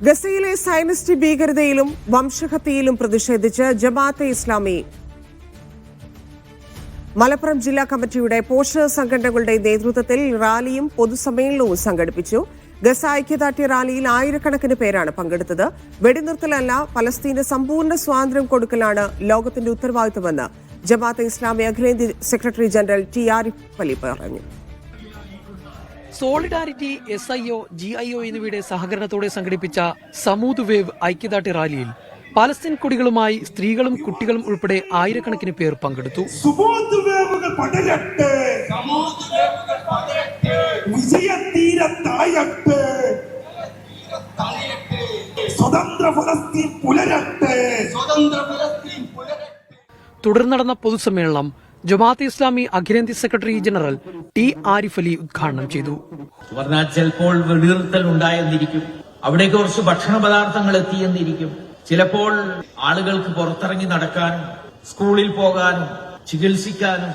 ഗസയിലെ സയനിസ്റ്റ് ഭീകരതയിലും വംശഹത്യയിലും പ്രതിഷേധിച്ച് ജമാഅത്തെ ഇസ്ലാമി മലപ്പുറം ജില്ലാ കമ്മിറ്റിയുടെ പോഷക സംഘടനകളുടെ നേതൃത്വത്തിൽ റാലിയും പൊതുസമ്മേളനവും സംഘടിപ്പിച്ചു. ഗസ ഐക്യദാർഢ്യ റാലിയിൽ ആയിരക്കണക്കിന് പേരാണ് പങ്കെടുത്തത്. വെടിനിർത്തലല്ല, പലസ്തീന് സമ്പൂർണ്ണ സ്വാതന്ത്ര്യം കൊടുക്കലാണ് ലോകത്തിന്റെ ഉത്തരവാദിത്തമെന്ന് ജമാഅത്തെ ഇസ്ലാമി അഖിലേന്ത്യാ secretary general T Arif Ali പറഞ്ഞു. സോളിഡാരിറ്റി, SIO, GIO എന്നിവയുടെ സഹകരണത്തോടെ സംഘടിപ്പിച്ച സമൂദ് വേവ് ഐക്യദാർഢ്യ റാലിയിൽ പാലസ്തീൻ കൊടികളുമായി സ്ത്രീകളും കുട്ടികളും ഉൾപ്പെടെ ആയിരക്കണക്കിന് പേർ പങ്കെടുത്തു. തുടർന്ന് നടന്ന പൊതുസമ്മേളനം ജമാഅത്തെ ഇസ്ലാമി അഖിലേന്ത്യാ secretary general T Arif Ali ഉദ്ഘാടനം ചെയ്തു. പറഞ്ഞാൽ ചിലപ്പോൾ വെടിനിർത്തൽ ഉണ്ടായെന്നിരിക്കും, അവിടേക്ക് കുറച്ച് ഭക്ഷണ പദാർത്ഥങ്ങൾ എത്തിയെന്നിരിക്കും, ചിലപ്പോൾ ആളുകൾക്ക് പുറത്തിറങ്ങി നടക്കാനും സ്കൂളിൽ പോകാനും ചികിത്സിക്കാനും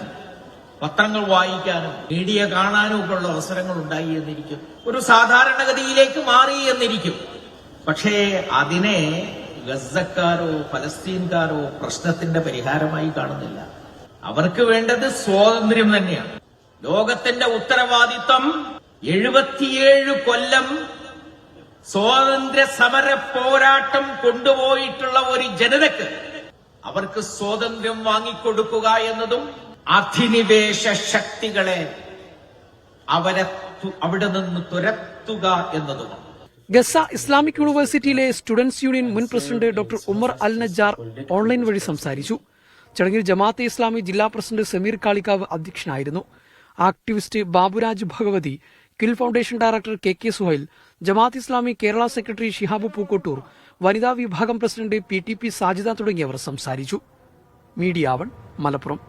പത്രങ്ങൾ വായിക്കാനും മീഡിയ കാണാനും ഒക്കെ ഉള്ള അവസരങ്ങൾ ഉണ്ടായി എന്നിരിക്കും, ഒരു സാധാരണഗതിയിലേക്ക് മാറി എന്നിരിക്കും. പക്ഷേ അതിനെ ഗസക്കാരോ ഫലസ്തീൻകാരോ പ്രശ്നത്തിന്റെ പരിഹാരമായി കാണുന്നില്ല. അവർക്ക് വേണ്ടത് സ്വാതന്ത്ര്യം തന്നെയാണ്. ലോകത്തിന്റെ ഉത്തരവാദിത്വം 77 കൊല്ലം സ്വാതന്ത്ര്യ സമര പോരാട്ടം കൊണ്ടുപോയിട്ടുള്ള ഒരു ജനതയ്ക്ക് അവർക്ക് സ്വാതന്ത്ര്യം വാങ്ങിക്കൊടുക്കുക എന്നതും അധിനിവേശ ശക്തികളെ അവിടെ നിന്ന് തുരത്തുക എന്നതുമാണ്. ഗസ ഇസ്ലാമിക് യൂണിവേഴ്സിറ്റിയിലെ സ്റ്റുഡൻസ് യൂണിയൻ മുൻ പ്രസിഡന്റ് ഡോക്ടർ ഉമർ അൽ നജാർ ഓൺലൈൻ വഴി സംസാരിച്ചു. ചടങ്ങിൽ ജമാഅത്തെ ഇസ്ലാമി ജില്ലാ പ്രസിഡന്റ് സമീർ കാളിക്കാവ് അധ്യക്ഷനായിരുന്നു. ആക്ടിവിസ്റ്റ് ബാബുരാജ് ഭഗവതി, കിൽ foundation director KK Suhail, Jamaat Islami Kerala secretary Shihab Pookkottur, വനിതാ വിഭാഗം പ്രസിഡന്റ് PTP സാജിദ തുടങ്ങിയവർ സംസാരിച്ചു. മീഡിയ 1 മലപ്പുറം.